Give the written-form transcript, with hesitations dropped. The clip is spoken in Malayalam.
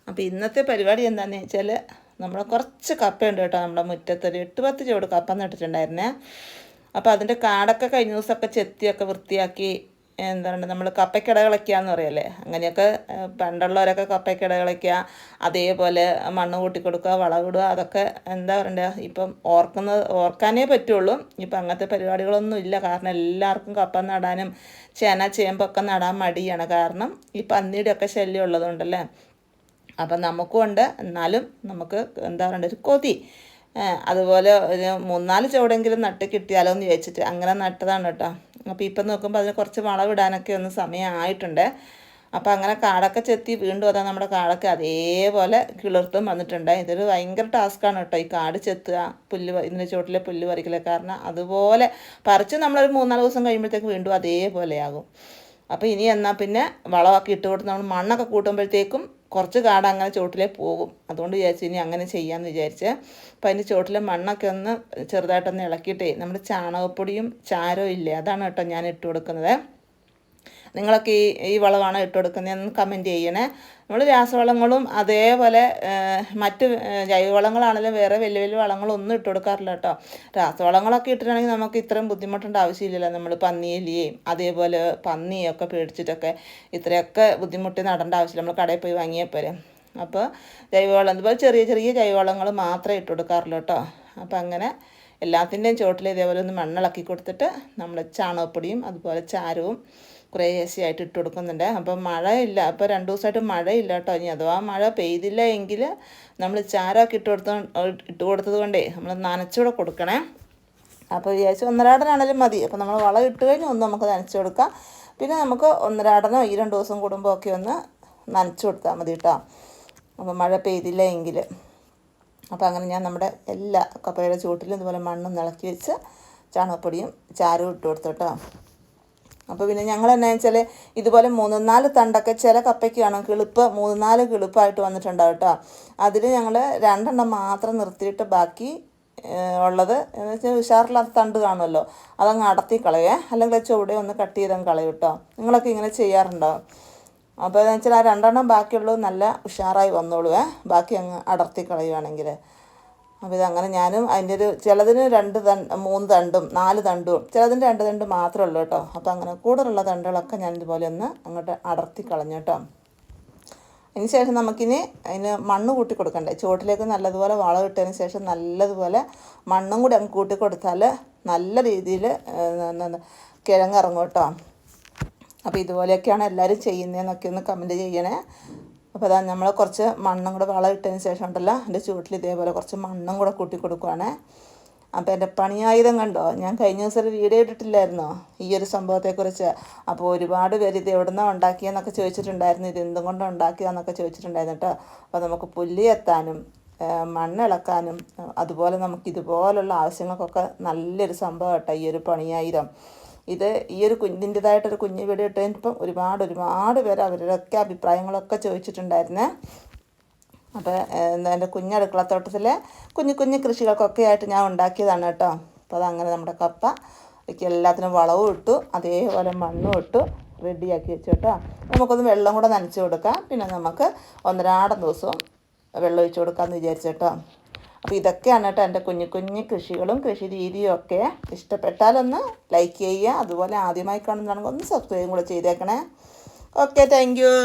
അപ്പോൾ ഇന്നത്തെ പരിപാടി എന്താണെന്ന് വെച്ചാൽ നമ്മൾ കുറച്ച് കപ്പയുണ്ട് കേട്ടോ. നമ്മുടെ മുറ്റത്തൊരു 8-10 ചുവട് കപ്പ നട്ടിട്ടുണ്ടായിരുന്നേ. അപ്പോൾ അതിൻ്റെ കാടൊക്കെ കഴിഞ്ഞ ദിവസമൊക്കെ ചെത്തിയൊക്കെ വൃത്തിയാക്കി എന്താണ് നമ്മൾ കപ്പയ്ക്കിട കളയ്ക്കാന്ന് പറയല്ലേ, അങ്ങനെയൊക്കെ പണ്ടുള്ളവരൊക്കെ കപ്പയ്ക്കിട കളയ്ക്കുക, അതേപോലെ മണ്ണ് കൂട്ടി കൊടുക്കുക, വളമിടുക, അതൊക്കെ എന്താ പറയണ്ടേ, ഇപ്പം ഓർക്കാനേ പറ്റുള്ളൂ. ഇപ്പം അങ്ങനത്തെ പരിപാടികളൊന്നും ഇല്ല. കാരണം എല്ലാവർക്കും കപ്പ നടാനും ചേന ചേമ്പൊക്കെ നടാൻ മടിയാണ്. കാരണം ഈ പന്നിയുടെയൊക്കെ ശല്യം ഉള്ളതുകൊണ്ടല്ലേ. അപ്പം നമുക്കും ഉണ്ട്, എന്നാലും നമുക്ക് എന്താ പറയണ്ട ഒരു കൊതി. അതുപോലെ ഒരു 3-4 ചുവടെങ്കിലും നട്ട് കിട്ടിയാലോ എന്ന് ചോദിച്ചിട്ട് അങ്ങനെ നട്ടതാണ് കേട്ടോ. അപ്പോൾ ഇപ്പം നോക്കുമ്പോൾ അതിന് കുറച്ച് വളമിടാനൊക്കെ ഒന്ന് സമയമായിട്ടുണ്ട്. അപ്പോൾ അങ്ങനെ കാടൊക്കെ ചെത്തി വീണ്ടും അതാ നമ്മുടെ കാടൊക്കെ അതേപോലെ കിളിർത്തും വന്നിട്ടുണ്ട്. ഇതൊരു ഭയങ്കര ടാസ്ക്കാണ് കേട്ടോ, ഈ കാട് ചെത്തുക, ഇതിൻ്റെ ചുവട്ടിലെ പുല്ല് പറിക്കൽ. കാരണം അതുപോലെ പറിച്ച് നമ്മളൊരു 3-4 ദിവസം കഴിയുമ്പോഴത്തേക്ക് വീണ്ടും അതേപോലെയാകും. അപ്പോൾ ഇനി എന്നാൽ പിന്നെ വളമൊക്കെ ഇട്ട് കൊടുത്ത് നമ്മൾ മണ്ണൊക്കെ കൂട്ടുമ്പോഴത്തേക്കും കുറച്ച് കാട് അങ്ങനെ ചുവട്ടിലേ പോകും. അതുകൊണ്ട് വിചാരിച്ചു ഇനി അങ്ങനെ ചെയ്യാമെന്ന് വിചാരിച്ച്. അപ്പോൾ അതിൻ്റെ ചുവട്ടിലെ മണ്ണൊക്കെ ഒന്ന് ചെറുതായിട്ടൊന്ന് ഇളക്കിയിട്ടേ നമ്മുടെ ചാണകപ്പൊടിയും ചാരവും ഇല്ലേ, അതാണ് കേട്ടോ ഞാൻ ഇട്ട് കൊടുക്കുന്നത്. നിങ്ങളൊക്കെ ഈ വളമാണോ ഇട്ട് കൊടുക്കുന്നതെന്ന് കമൻറ്റ് ചെയ്യണേ. നമ്മൾ രാസവളങ്ങളും അതേപോലെ മറ്റ് ജൈവവളങ്ങളാണെങ്കിലും വേറെ വലിയ വലിയ വളങ്ങളൊന്നും ഇട്ട് കൊടുക്കാറില്ല കേട്ടോ. രാസവളങ്ങളൊക്കെ ഇട്ടിട്ടുണ്ടെങ്കിൽ നമുക്ക് ഇത്രയും ബുദ്ധിമുട്ടേണ്ട ആവശ്യമില്ലല്ലോ. നമ്മൾ പന്നിയെലിയെയും അതേപോലെ പന്നിയൊക്കെ പേടിച്ചിട്ടൊക്കെ ഇത്രയൊക്കെ ബുദ്ധിമുട്ടി നടേണ്ട ആവശ്യമില്ല. നമ്മൾ കടയിൽ പോയി വാങ്ങിയാൽ പോരെ. അപ്പോൾ ജൈവവളം അതുപോലെ ചെറിയ ചെറിയ ജൈവവളങ്ങൾ മാത്രമേ ഇട്ട് കൊടുക്കാറുള്ളൂ കേട്ടോ. അപ്പോൾ അങ്ങനെ എല്ലാത്തിൻ്റെയും ചുവട്ടിൽ ഇതേപോലെ ഒന്ന് മണ്ണിളക്കി കൊടുത്തിട്ട് നമ്മൾ ചാണകപ്പൊടിയും അതുപോലെ ചാരവും കുറേശ്ശെയായിട്ട് ഇട്ട് കൊടുക്കുന്നുണ്ട്. അപ്പം മഴയില്ല, അപ്പോൾ 2 ദിവസമായിട്ട് മഴയില്ല കേട്ടോ. ഇനി അഥവാ മഴ പെയ്തില്ല എങ്കിൽ നമ്മൾ ചാരമൊക്കെ ഇട്ട് കൊടുത്തത് കൊണ്ടേ നമ്മൾ നനച്ചുകൂടെ കൊടുക്കണേ. അപ്പോൾ വിചാരിച്ച് 1-2 മതി. അപ്പോൾ നമ്മൾ വളം ഇട്ട് കഴിഞ്ഞ് ഒന്ന് നമുക്ക് നനച്ച് കൊടുക്കാം. പിന്നെ നമുക്ക് 1-2 ഈ 2 ദിവസം കൂടുമ്പോൾ ഒക്കെ ഒന്ന് നനച്ച് കൊടുത്താൽ മതി കേട്ടോ. അപ്പോൾ മഴ പെയ്തില്ല എങ്കിൽ. അപ്പോൾ അങ്ങനെ ഞാൻ നമ്മുടെ എല്ലാ കപ്പയുടെ ചുവട്ടിലും ഇതുപോലെ മണ്ണും ഇളക്കി വെച്ച് ചാണകപ്പൊടിയും ചാരവും ഇട്ട് കൊടുത്തു കേട്ടോ. അപ്പോൾ പിന്നെ ഞങ്ങൾ എന്നാ വെച്ചാൽ ഇതുപോലെ 3-4 തണ്ടൊക്കെ ചില കപ്പയ്ക്കാണ് കിളിപ്പ് 3-4 കിളിപ്പായിട്ട് വന്നിട്ടുണ്ടാവും കേട്ടോ. അതിൽ ഞങ്ങൾ 2 മാത്രം നിർത്തിയിട്ട് ബാക്കി ഉള്ളത് എന്ന് വെച്ചാൽ ഉഷാറില്ലാത്ത തണ്ട് കാണുമല്ലോ, അതങ്ങ് അടത്തി കളയേ, അല്ലെങ്കിൽ ചുവടെ ഒന്ന് കട്ട് ചെയ്തങ്ങ് കളയും കേട്ടോ. നിങ്ങളൊക്കെ ഇങ്ങനെ ചെയ്യാറുണ്ടോ? അപ്പോൾ എന്ന് വെച്ചാൽ ആ 2 ബാക്കിയുള്ളത് നല്ല ഉഷാറായി വന്നോളൂ, ബാക്കി അങ്ങ് അടർത്തി കളയുവാണെങ്കിൽ. അപ്പോൾ ഇതങ്ങനെ ഞാനും അതിൻ്റെ ഒരു ചിലതിന് 3 തണ്ടും 4 തണ്ടും, ചിലതിന് 2 തണ്ട് മാത്രമേ ഉള്ളൂ കേട്ടോ. അപ്പോൾ അങ്ങനെ കൂടുതലുള്ള തണ്ടുകളൊക്കെ ഞാൻ ഇതുപോലെ ഒന്ന് അങ്ങോട്ട് അടർത്തി കളഞ്ഞു കേട്ടോ. അതിന് ശേഷം നമുക്കിനി അതിന് മണ്ണ് കൂട്ടി കൊടുക്കണ്ടേ. ചുവട്ടിലേക്ക് നല്ലതുപോലെ വളം ഇട്ടതിന് ശേഷം നല്ലതുപോലെ മണ്ണും കൂടി അങ്ങ് കൂട്ടി കൊടുത്താൽ നല്ല രീതിയിൽ കിഴങ്ങിറങ്ങും കേട്ടോ. അപ്പോൾ ഇതുപോലെയൊക്കെയാണ് എല്ലാവരും ചെയ്യുന്നതെന്നൊക്കെ ഒന്ന് കമൻറ്റ് ചെയ്യണേ. അപ്പോൾ അതാ നമ്മൾ കുറച്ച് മണ്ണും കൂടെ വളം ഇട്ടതിന് ശേഷം ഉണ്ടല്ലോ എൻ്റെ ചുവട്ടിൽ ഇതേപോലെ കുറച്ച് മണ്ണും കൂടെ കൂട്ടി കൊടുക്കുവാണ്. അപ്പോൾ എൻ്റെ പണിയായുധം കണ്ടോ, ഞാൻ കഴിഞ്ഞ ദിവസം ഒരു വീഡിയോ ഇട്ടിട്ടില്ലായിരുന്നോ ഈ ഒരു സംഭവത്തെക്കുറിച്ച്. അപ്പോൾ ഒരുപാട് പേര് ഇത് എവിടെ നിന്നാണ് ഉണ്ടാക്കിയെന്നൊക്കെ ചോദിച്ചിട്ടുണ്ടായിരുന്നു, ഇത് എന്തും കൊണ്ട് ഉണ്ടാക്കിയതെന്നൊക്കെ ചോദിച്ചിട്ടുണ്ടായിരുന്നു കേട്ടോ. അപ്പോൾ നമുക്ക് പുല്ല് എത്താനും മണ്ണിളക്കാനും അതുപോലെ നമുക്ക് ഇതുപോലുള്ള ആവശ്യങ്ങൾക്കൊക്കെ നല്ലൊരു സംഭവം കേട്ടോ ഈ ഒരു പണിയായുധം. ഇത് ഈ ഒരു ഇതിൻ്റെതായിട്ടൊരു കുഞ്ഞു വീഡിയോ ഇട്ടതിനിപ്പം ഒരുപാട് പേര് അവരുടെയൊക്കെ അഭിപ്രായങ്ങളൊക്കെ ചോദിച്ചിട്ടുണ്ടായിരുന്നേ. അപ്പോൾ എൻ്റെ കുഞ്ഞടുക്കളത്തോട്ടത്തിലെ കുഞ്ഞു കൃഷികൾക്കൊക്കെ ആയിട്ട് ഞാൻ ഉണ്ടാക്കിയതാണ് കേട്ടോ. അപ്പോൾ അതങ്ങനെ നമ്മുടെ കപ്പ എല്ലാത്തിനും വളവും ഇട്ടു, അതേപോലെ മണ്ണും ഇട്ടു റെഡിയാക്കി വെച്ചു കേട്ടോ. നമുക്കൊന്ന് വെള്ളം കൂടെ നനച്ച് കൊടുക്കാം. പിന്നെ നമുക്ക് 1-2 ദിവസവും വെള്ളം ഒഴിച്ച് കൊടുക്കാമെന്ന് വിചാരിച്ചു കേട്ടോ. അപ്പോൾ ഇതൊക്കെയാണ് കേട്ടോ എൻ്റെ കുഞ്ഞു കൃഷികളും കൃഷി രീതിയും ഒക്കെ. ഇഷ്ടപ്പെട്ടാലൊന്ന് ലൈക്ക് ചെയ്യുക, അതുപോലെ ആദ്യമായി കാണുന്നതാണെങ്കിൽ ഒന്ന് സബ്സ്ക്രൈബും കൂടെ ചെയ്തേക്കണേ. Okay, thank you.